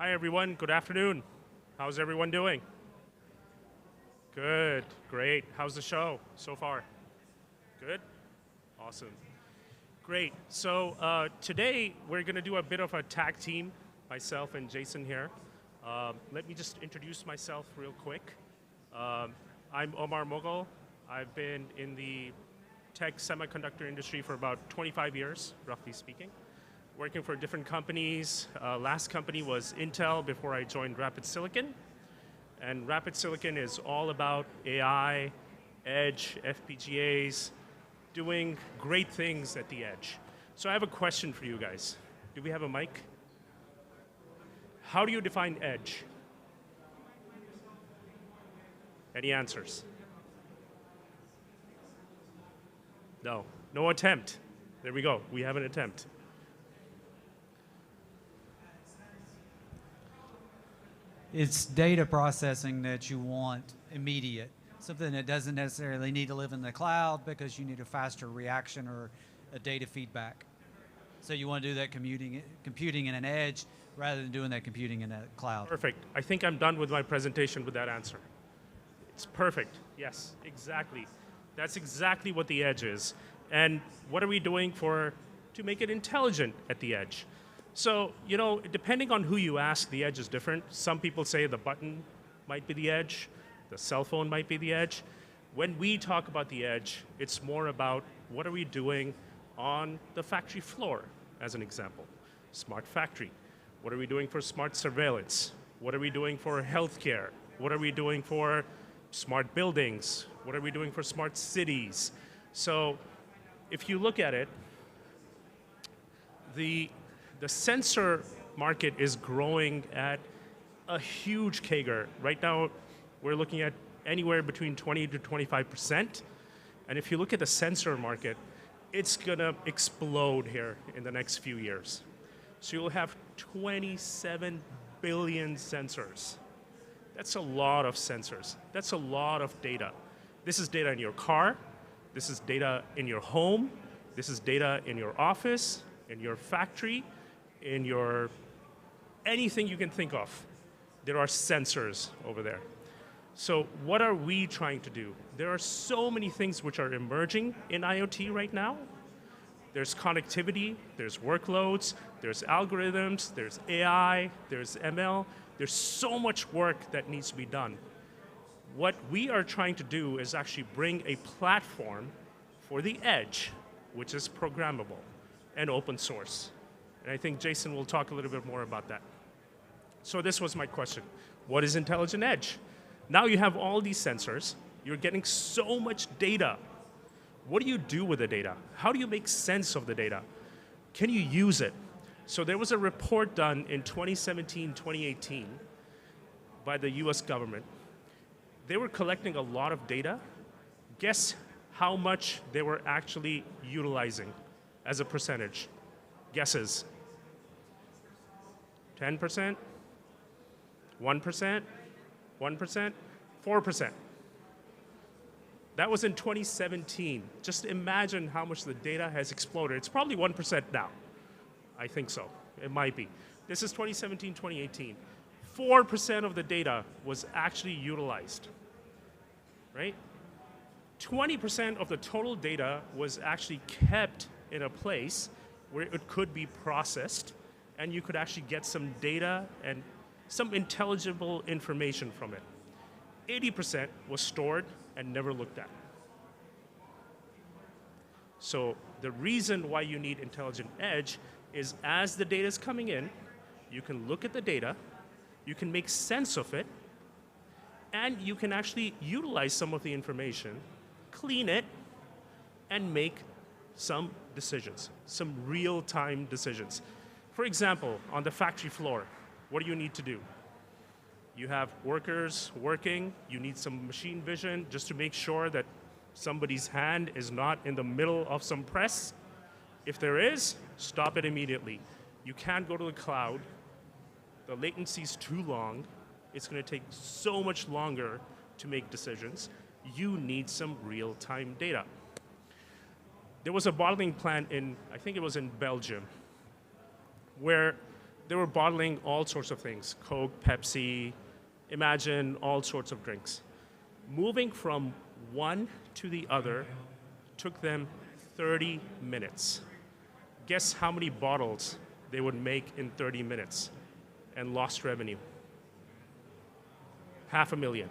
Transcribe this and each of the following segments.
Hi, everyone. Good afternoon. How's everyone doing? Good. Great. How's the show so far? Good? Awesome. Great. So today, we're going to do a bit of a tag team, myself and Jason here. Let me just introduce myself real quick. I'm Umar Mughal. I've been in the tech semiconductor industry for about 25 years, roughly speaking, working for different companies. Last company was Intel before I joined Rapid Silicon. And Rapid Silicon is all about AI, edge, FPGAs, doing great things at the edge. So I have a question for you guys. Do we have a mic? How do you define edge? Any answers? No. No attempt. There we go. We have an attempt. It's data processing that you want immediate, something that doesn't necessarily need to live in the cloud because you need a faster reaction or a data feedback. So you want to do that computing in an edge rather than doing that computing in a cloud. Perfect. I think I'm done with my presentation with that answer. It's perfect. Yes, exactly. That's exactly what the edge is. And what are we doing to make it intelligent at the edge? So, depending on who you ask, the edge is different. Some people say the button might be the edge, the cell phone might be the edge. When we talk about the edge, it's more about what are we doing on the factory floor, as an example. Smart factory. What are we doing for smart surveillance? What are we doing for healthcare? What are we doing for smart buildings? What are we doing for smart cities? So, if you look at it, the sensor market is growing at a huge CAGR. Right now, we're looking at anywhere between 20 to 25%. And if you look at the sensor market, it's going to explode here in the next few years. So you'll have 27 billion sensors. That's a lot of sensors. That's a lot of data. This is data in your car. This is data in your home. This is data in your office, in your factory, in your anything you can think of. There are sensors over there. So what are we trying to do? There are so many things which are emerging in IoT right now. There's connectivity, there's workloads, there's algorithms, there's AI, there's ML. There's so much work that needs to be done. What we are trying to do is actually bring a platform for the edge, which is programmable and open source. And I think Jason will talk a little bit more about that. So this was my question. What is intelligent edge? Now you have all these sensors. You're getting so much data. What do you do with the data? How do you make sense of the data? Can you use it? So there was a report done in 2017, 2018 by the US government. They were collecting a lot of data. Guess how much they were actually utilizing as a percentage? Guesses? 10%? 1%? 1%? 4%. That was in 2017. Just imagine how much the data has exploded. It's probably 1% now. I think so. It might be. This is 2017, 2018. 4% of the data was actually utilized, right? 20% of the total data was actually kept in a place where it could be processed, and you could actually get some data and some intelligible information from it. 80% was stored and never looked at. So the reason why you need intelligent edge is as the data is coming in, you can look at the data, you can make sense of it, and you can actually utilize some of the information, clean it, and make some decisions, some real-time decisions. For example, on the factory floor, what do you need to do? You have workers working, you need some machine vision just to make sure that somebody's hand is not in the middle of some press. If there is, stop it immediately. You can't go to the cloud. The latency is too long. It's going to take so much longer to make decisions. You need some real-time data. There was a bottling plant in, I think it was in Belgium, where they were bottling all sorts of things, Coke, Pepsi, imagine all sorts of drinks. Moving from one to the other took them 30 minutes. Guess how many bottles they would make in 30 minutes and lost revenue? 500,000.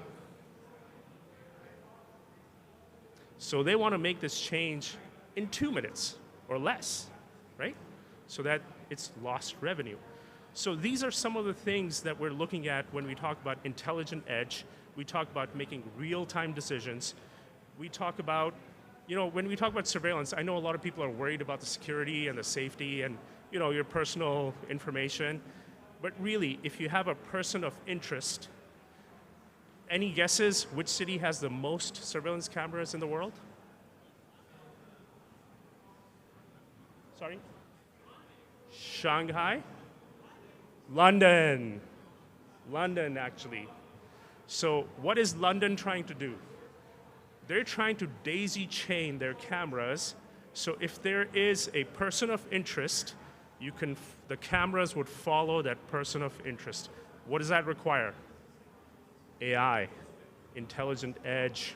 So they want to make this change in 2 minutes or less, right? So that it's lost revenue. So these are some of the things that we're looking at when we talk about intelligent edge. We talk about making real-time decisions. We talk about, when we talk about surveillance, I know a lot of people are worried about the security and the safety and, your personal information. But really, if you have a person of interest, any guesses which city has the most surveillance cameras in the world? Sorry? Shanghai? London. London, actually. So what is London trying to do? They're trying to daisy chain their cameras, so if there is a person of interest, the cameras would follow that person of interest. What does that require? AI, intelligent edge.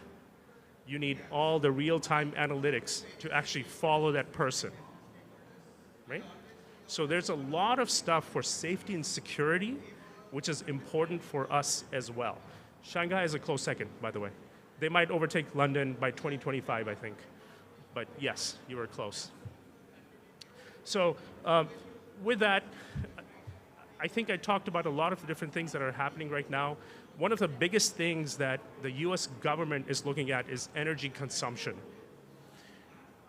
You need all the real-time analytics to actually follow that person, right? So there's a lot of stuff for safety and security, which is important for us as well. Shanghai is a close second, by the way. They might overtake London by 2025, I think. But yes, you were close. So with that, I think I talked about a lot of the different things that are happening right now. One of the biggest things that the US government is looking at is energy consumption.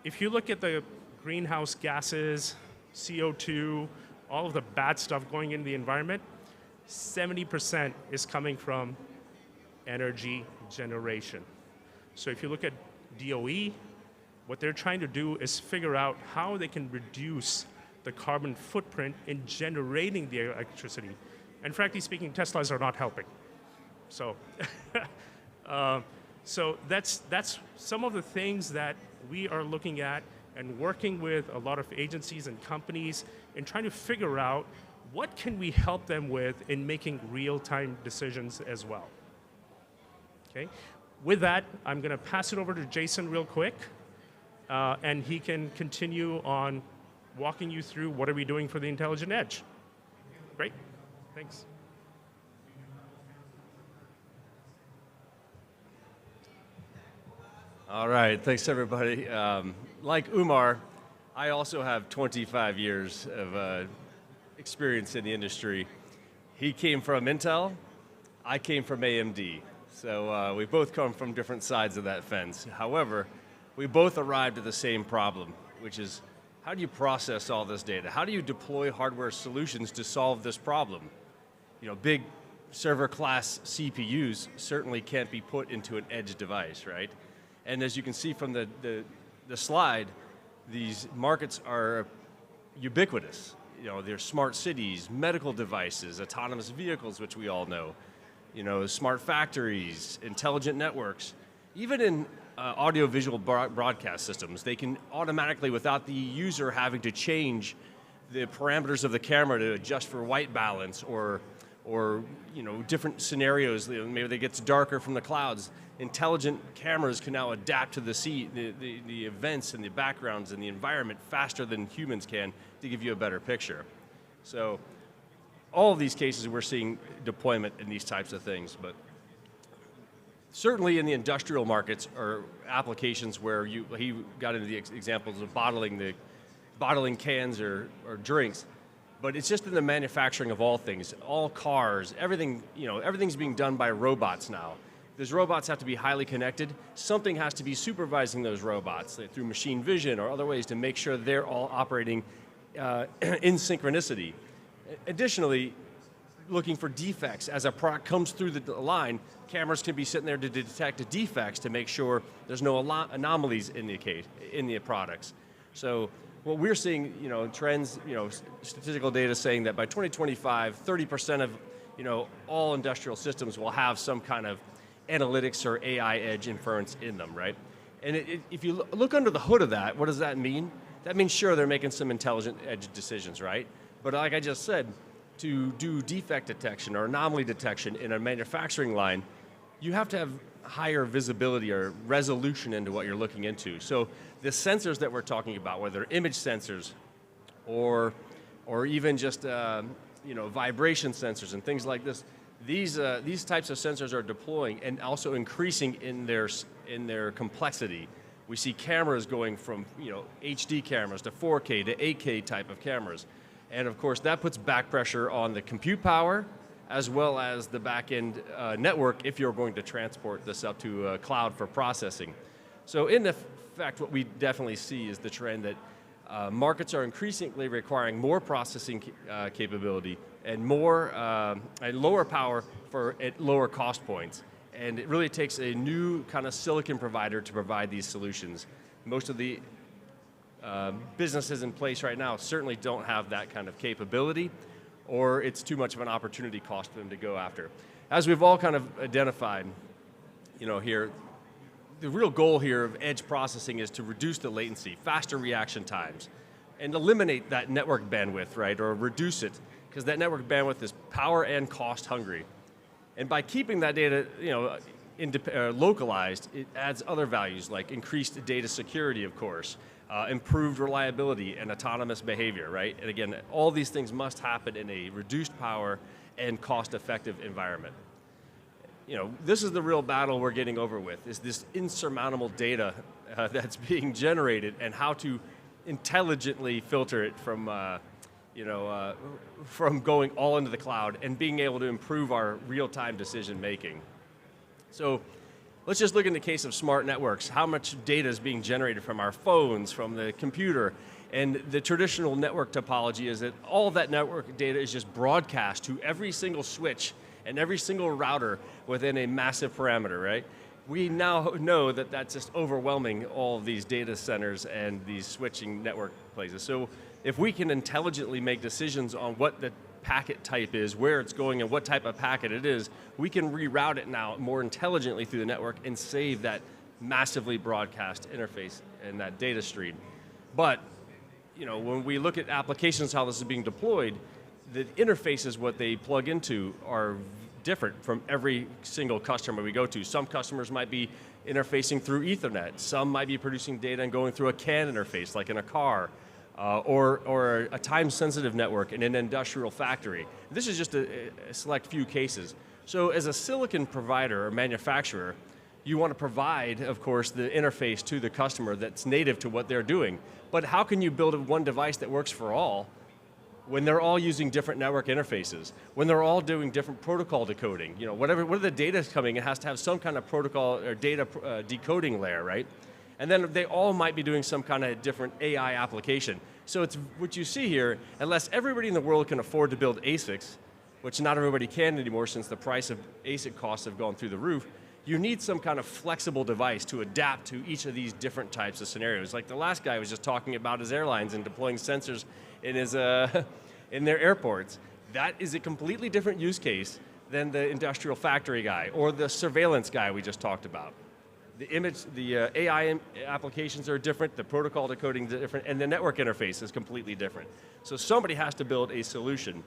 If you look at the greenhouse gases, CO2, all of the bad stuff going in the environment, 70% is coming from energy generation. So if you look at DOE, what they're trying to do is figure out how they can reduce the carbon footprint in generating the electricity. And frankly speaking, Teslas are not helping. So, so that's some of the things that we are looking at and working with a lot of agencies and companies in trying to figure out what can we help them with in making real-time decisions as well. Okay. With that, I'm going to pass it over to Jason real quick, and he can continue on walking you through what are we doing for the intelligent edge. Great. Thanks. All right, thanks everybody. Like Umar, I also have 25 years of experience in the industry. He came from Intel, I came from AMD. So we both come from different sides of that fence. However, we both arrived at the same problem, which is how do you process all this data? How do you deploy hardware solutions to solve this problem? Big server class CPUs certainly can't be put into an edge device, right? And as you can see from the slide, these markets are ubiquitous. They're smart cities, medical devices, autonomous vehicles, which we all know, smart factories, intelligent networks. Even in audio-visual broadcast systems, they can automatically, without the user having to change the parameters of the camera to adjust for white balance or different scenarios. Maybe it gets darker from the clouds. Intelligent cameras can now adapt to the events and the backgrounds and the environment faster than humans can to give you a better picture. So all of these cases we're seeing deployment in these types of things, but certainly in the industrial markets or applications where he got into the examples of bottling cans or drinks. But it's just in the manufacturing of all things, all cars, everything, everything's being done by robots now. Those robots have to be highly connected. Something has to be supervising those robots through machine vision or other ways to make sure they're all operating in synchronicity. Additionally, looking for defects. As a product comes through the line, cameras can be sitting there to detect defects to make sure there's no anomalies in the products. So what we're seeing, trends, statistical data saying that by 2025, 30% of, all industrial systems will have some kind of analytics or AI edge inference in them, right? And if you look under the hood of that, what does that mean? That means, sure, they're making some intelligent edge decisions, right? But like I just said, to do defect detection or anomaly detection in a manufacturing line, you have to have higher visibility or resolution into what you're looking into. So the sensors that we're talking about, whether image sensors or even just vibration sensors and things like this, these types of sensors are deploying and also increasing in their complexity. We see cameras going from HD cameras to 4K to 8K type of cameras. And of course that puts back pressure on the compute power as well as the back-end network if you're going to transport this up to a cloud for processing. So in effect, what we definitely see is the trend that markets are increasingly requiring more processing capability and lower power at lower cost points. And it really takes a new kind of silicon provider to provide these solutions. Most of the businesses in place right now certainly don't have that kind of capability, or it's too much of an opportunity cost for them to go after. As we've all kind of identified, here, the real goal here of edge processing is to reduce the latency, faster reaction times, and eliminate that network bandwidth, right, or reduce it, because that network bandwidth is power and cost hungry. And by keeping that data, localized, it adds other values like increased data security, of course, improved reliability and autonomous behavior, right? And again, all these things must happen in a reduced power and cost-effective environment. This is the real battle we're getting over with, is this insurmountable data that's being generated and how to intelligently filter it from going all into the cloud and being able to improve our real-time decision making. So let's just look in the case of smart networks, how much data is being generated from our phones, from the computer, and the traditional network topology is that all of that network data is just broadcast to every single switch and every single router within a massive parameter, right? We now know that that's just overwhelming all of these data centers and these switching network places. So if we can intelligently make decisions on what the packet type is, where it's going, and what type of packet it is, we can reroute it now more intelligently through the network and save that massively broadcast interface and that data stream. But when we look at applications, how this is being deployed, the interfaces, what they plug into, are different from every single customer we go to. Some customers might be interfacing through Ethernet. Some might be producing data and going through a CAN interface, like in a car. Or a time-sensitive network in an industrial factory. This is just a select few cases. So as a silicon provider or manufacturer, you want to provide, of course, the interface to the customer that's native to what they're doing. But how can you build one device that works for all when they're all using different network interfaces, when they're all doing different protocol decoding? Whatever the data is coming, it has to have some kind of protocol or data decoding layer, right? And then they all might be doing some kind of different AI application. So it's what you see here, unless everybody in the world can afford to build ASICs, which not everybody can anymore since the price of ASIC costs have gone through the roof, you need some kind of flexible device to adapt to each of these different types of scenarios. Like the last guy was just talking about his airlines and deploying sensors in in their airports. That is a completely different use case than the industrial factory guy or the surveillance guy we just talked about. The AI applications are different, the protocol decoding is different, and the network interface is completely different. So somebody has to build a solution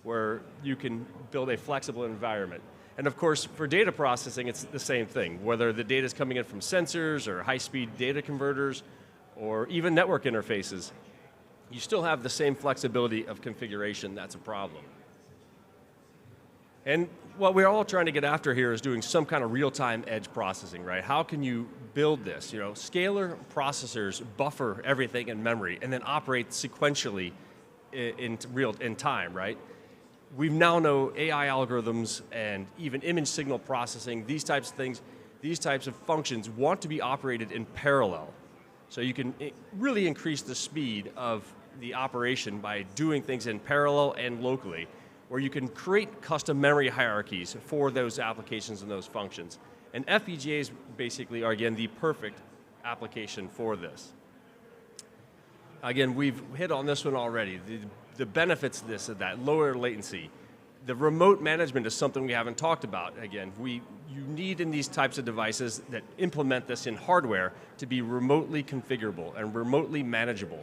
where you can build a flexible environment. And of course, for data processing, it's the same thing, whether the data is coming in from sensors or high-speed data converters or even network interfaces. You still have the same flexibility of configuration. That's a problem. And what we're all trying to get after here is doing some kind of real-time edge processing, right? How can you build this? Scalar processors buffer everything in memory and then operate sequentially in time, right? We now know AI algorithms and even image signal processing, these types of things, these types of functions want to be operated in parallel. So you can really increase the speed of the operation by doing things in parallel and locally, where you can create custom memory hierarchies for those applications and those functions. And FPGAs basically are, again, the perfect application for this. Again, we've hit on this one already. The benefits of this, of that lower latency. The remote management is something we haven't talked about. Again, you need in these types of devices that implement this in hardware to be remotely configurable and remotely manageable.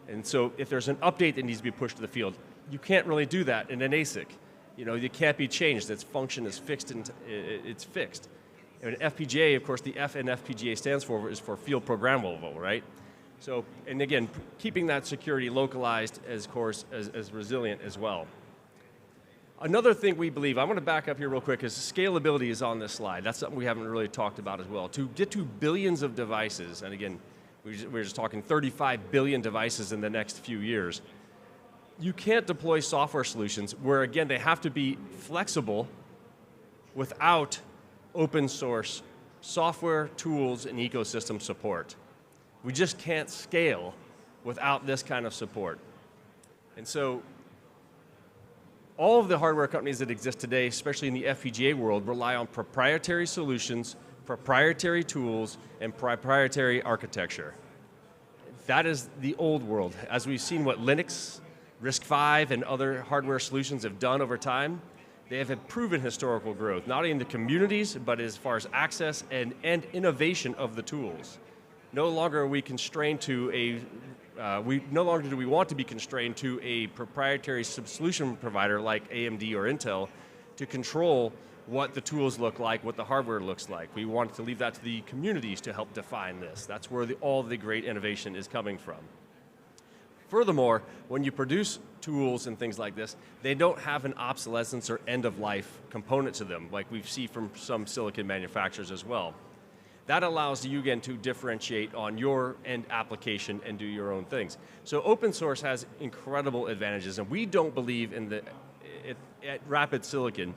And so if there's an update that needs to be pushed to the field, you can't really do that in an ASIC. You know, it can't be changed. Its function is fixed, and it's fixed. And FPGA, of course, the F in FPGA stands for is for field programmable, right? So, and again, keeping that security localized as resilient as well. Another thing we believe, I want to back up here real quick, is scalability is on this slide. That's something we haven't really talked about as well. To get to billions of devices, and again, we're just talking 35 billion devices in the next few years, you can't deploy software solutions where, again, they have to be flexible without open source software, tools, and ecosystem support. We just can't scale without this kind of support. And so, all of the hardware companies that exist today, especially in the FPGA world, rely on proprietary solutions, proprietary tools, and proprietary architecture. That is the old world. As we've seen what Linux, RISC-V, and other hardware solutions have done over time, they have had proven historical growth, not only in the communities, but as far as access and innovation of the tools. No longer are we constrained to no longer do we want to be constrained to a proprietary solution provider like AMD or Intel to control what the tools look like, what the hardware looks like. We want to leave that to the communities to help define this. That's where all the great innovation is coming from. Furthermore, when you produce tools and things like this, they don't have an obsolescence or end-of-life component to them, like we see from some silicon manufacturers as well. That allows you, again, to differentiate on your end application and do your own things. So open source has incredible advantages, and we don't believe at Rapid Silicon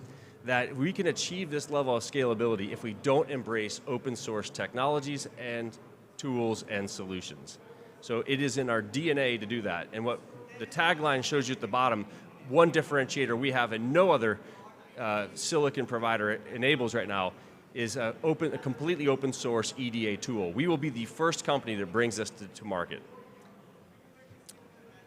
that we can achieve this level of scalability if we don't embrace open source technologies and tools and solutions. So it is in our DNA to do that. And what the tagline shows you at the bottom, one differentiator we have and no other silicon provider enables right now is a completely open source EDA tool. We will be the first company that brings this to market.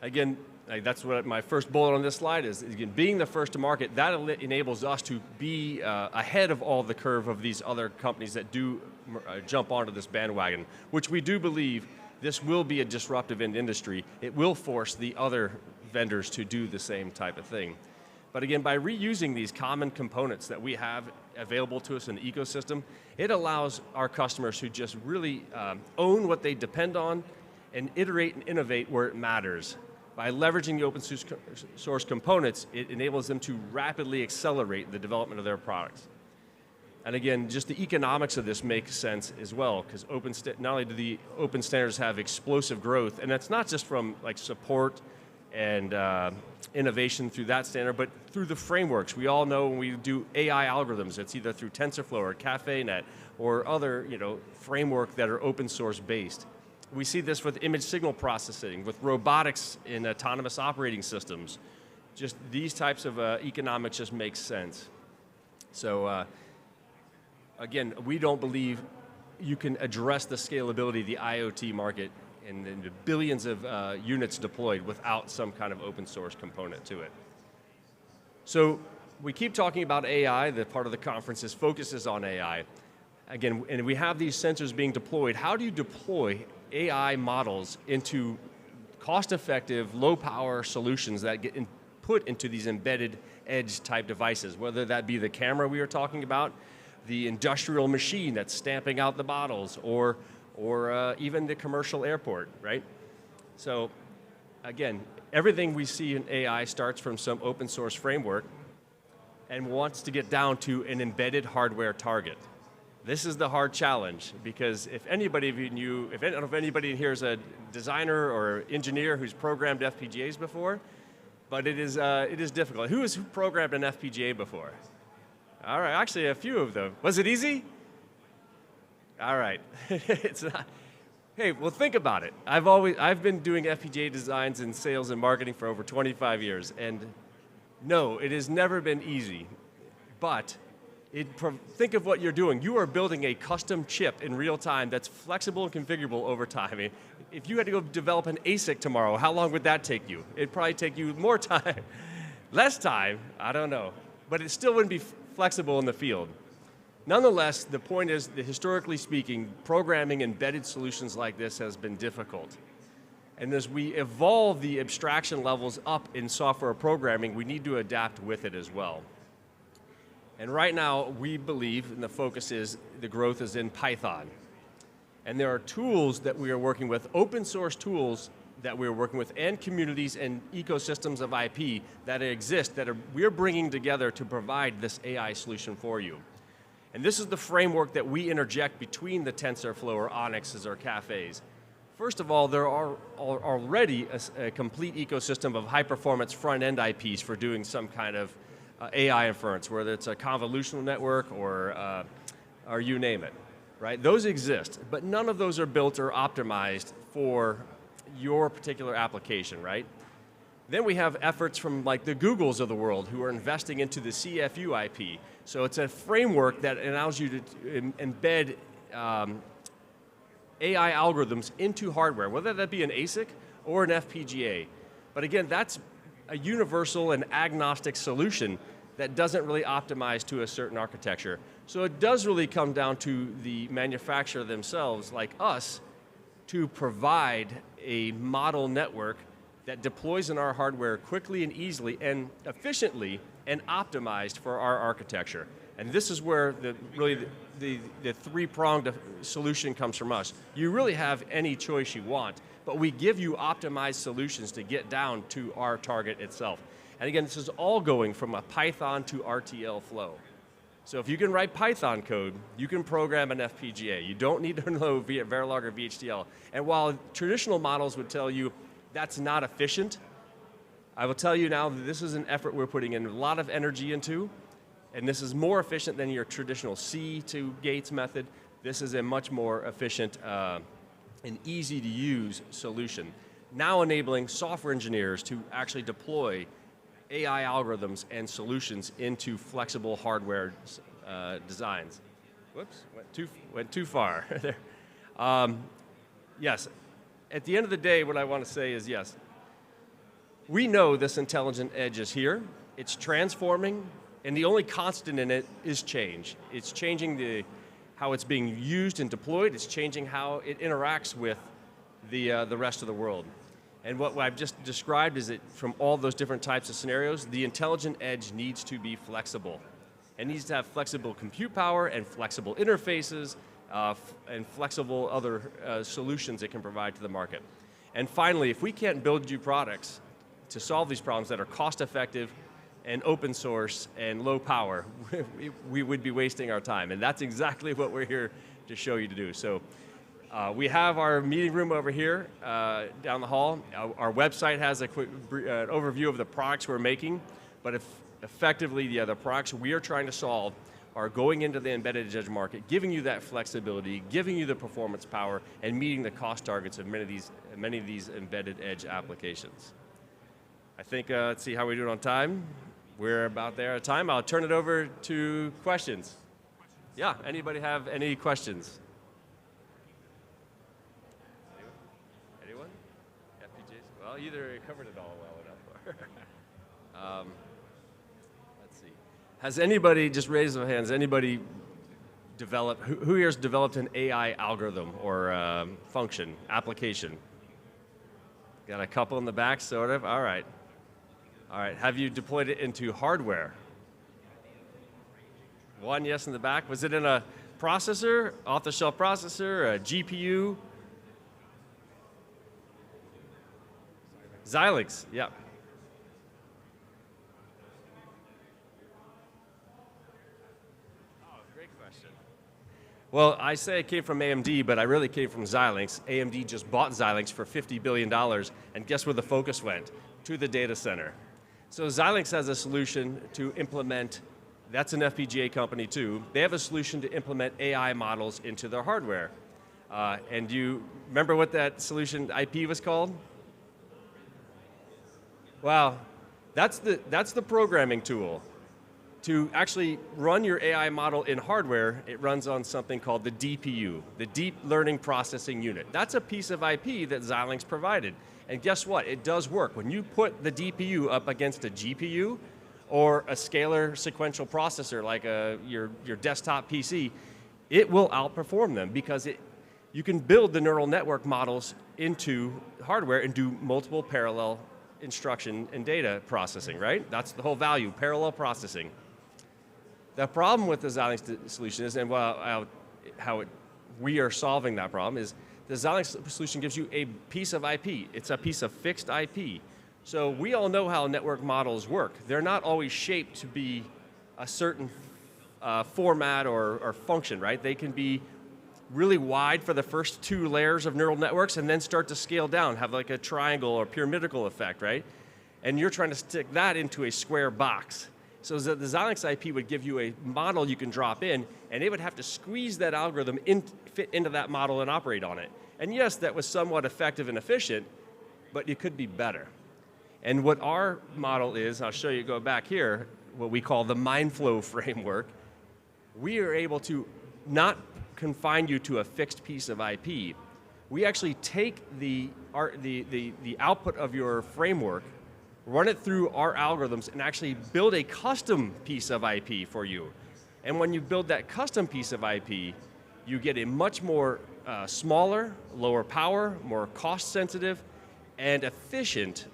Again, that's what my first bullet on this slide is. Again, being the first to market, that enables us to be ahead of all the curve of these other companies that do jump onto this bandwagon, which we do believe this will be a disruptive industry. It will force the other vendors to do the same type of thing. But again, by reusing these common components that we have available to us in the ecosystem, it allows our customers to just really own what they depend on and iterate and innovate where it matters. By leveraging the open source components, it enables them to rapidly accelerate the development of their products. And again, just the economics of this makes sense as well, because not only do the open standards have explosive growth, and that's not just from like support and innovation through that standard, but through the frameworks. We all know when we do AI algorithms, it's either through TensorFlow or CafeNet or other framework that are open source based. We see this with image signal processing, with robotics in autonomous operating systems. Just these types of economics just make sense. So again, we don't believe you can address the scalability of the IoT market and the billions of units deployed without some kind of open source component to it. So we keep talking about AI, the part of the conference focuses on AI. Again, and we have these sensors being deployed. How do you deploy AI models into cost-effective, low-power solutions that get put into these embedded edge type devices, whether that be the camera we were talking about, the industrial machine that's stamping out the bottles, or even the commercial airport, right? So again, everything we see in AI starts from some open source framework and wants to get down to an embedded hardware target. This is the hard challenge, because if anybody of you I don't know if anybody in here is a designer or engineer who's programmed FPGAs before, but it is difficult. Who has programmed an FPGA before? All right, actually a few of them. Was it easy? All right, it's not. Hey, well think about it. I've been doing FPGA designs in sales and marketing for over 25 years, and no, it has never been easy. But think of what you're doing. You are building a custom chip in real time that's flexible and configurable over time. I mean, if you had to go develop an ASIC tomorrow, how long would that take you? It'd probably take you more time, less time, I don't know. But it still wouldn't be flexible in the field. Nonetheless, the point is that historically speaking, programming embedded solutions like this has been difficult. And as we evolve the abstraction levels up in software programming, we need to adapt with it as well. And right now, we believe, and the focus is, the growth is in Python. And there are tools that we are working with, open source tools that we're working with, and communities and ecosystems of IP that exist that we're bringing together to provide this AI solution for you. And this is the framework that we interject between the TensorFlow or Onyxes or cafes. First of all, there are already a complete ecosystem of high-performance front-end IPs for doing some kind of AI inference, whether it's a convolutional network or you name it, right? Those exist, but none of those are built or optimized for your particular application, right? Then we have efforts from like the Googles of the world who are investing into the CFU IP. So it's a framework that allows you to embed AI algorithms into hardware, whether that be an ASIC or an FPGA. But again, that's a universal and agnostic solution that doesn't really optimize to a certain architecture. So it does really come down to the manufacturer themselves, like us, to provide a model network that deploys in our hardware quickly and easily and efficiently and optimized for our architecture. And this is where the three-pronged solution comes from us. You really have any choice you want, but we give you optimized solutions to get down to our target itself. And again, this is all going from a Python to RTL flow. So if you can write Python code, you can program an FPGA. You don't need to know Verilog or VHDL. And while traditional models would tell you that's not efficient, I will tell you now that this is an effort we're putting in a lot of energy into, and this is more efficient than your traditional C to gates method. This is a much more efficient and easy to use solution. Now enabling software engineers to actually deploy AI algorithms and solutions into flexible hardware designs. Whoops, went too far there. Yes, at the end of the day, what I want to say is yes, we know this intelligent edge is here. It's transforming, and the only constant in it is change. It's changing how it's being used and deployed. It's changing how it interacts with the rest of the world. And what I've just described is that from all those different types of scenarios, the intelligent edge needs to be flexible. It needs to have flexible compute power and flexible interfaces and flexible other solutions it can provide to the market. And finally, if we can't build you products to solve these problems that are cost effective and open source and low power, we would be wasting our time. And that's exactly what we're here to show you to do. So we have our meeting room over here down the hall. Our website has a quick overview of the products we're making, but effectively the products we are trying to solve are going into the embedded edge market, giving you that flexibility, giving you the performance power, and meeting the cost targets of many of these embedded edge applications. I think, let's see how we do it on time. We're about there at time. I'll turn it over to questions. Yeah, anybody have any questions? Anyone? FPGAs? Well, either you covered it all well enough. Let's see. Has anybody, just raise their hands, anybody developed, who here has developed an AI algorithm or function, application? Got a couple in the back, sort of, all right. All right, have you deployed it into hardware? One yes in the back. Was it in a processor, off-the-shelf processor, a GPU? Xilinx, yeah. Oh, great question. Well, I say it came from AMD, but I really came from Xilinx. AMD just bought Xilinx for $50 billion, and guess where the focus went? To the data center. So Xilinx has a solution to implement, that's an FPGA company too, they have a solution to implement AI models into their hardware. And you remember what that solution IP was called? Wow, that's the programming tool. To actually run your AI model in hardware, it runs on something called the DPU, the Deep Learning Processing Unit. That's a piece of IP that Xilinx provided. And guess what? It does work. When you put the DPU up against a GPU or a scalar sequential processor like your desktop PC, it will outperform them because you can build the neural network models into hardware and do multiple parallel instruction and data processing, right? That's the whole value, parallel processing. The problem with the Xilinx solution is, and we are solving that problem, is the Xilinx solution gives you a piece of IP. It's a piece of fixed IP. So we all know how network models work. They're not always shaped to be a certain format or function, right? They can be really wide for the first 2 layers of neural networks and then start to scale down, have like a triangle or pyramidal effect, right? And you're trying to stick that into a square box. So the Xilinx IP would give you a model you can drop in, and it would have to squeeze that algorithm fit into that model and operate on it. And yes, that was somewhat effective and efficient, but it could be better. And what our model is, I'll show you, go back here, what we call the Mindflow framework, we are able to not confine you to a fixed piece of IP. We actually take the output of your framework, run it through our algorithms, and actually build a custom piece of IP for you. And when you build that custom piece of IP, you get a much more smaller, lower power, more cost sensitive, and efficient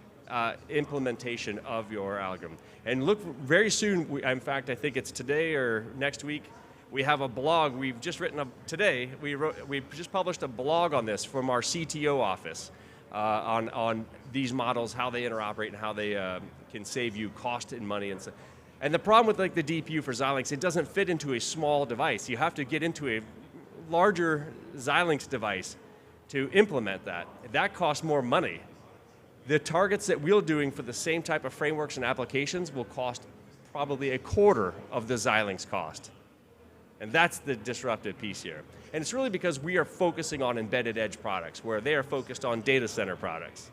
implementation of your algorithm. And look, very soon, in fact, I think it's today or next week, we have a blog we've just written today. We just published a blog on this from our CTO office on these models, how they interoperate and how they can save you cost and money and so. And the problem with like the DPU for Xilinx, it doesn't fit into a small device. You have to get into a larger Xilinx device to implement that. That costs more money. The targets that we're doing for the same type of frameworks and applications will cost probably a quarter of the Xilinx cost. And that's the disruptive piece here. And it's really because we are focusing on embedded edge products, where they are focused on data center products.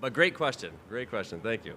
But great question, thank you.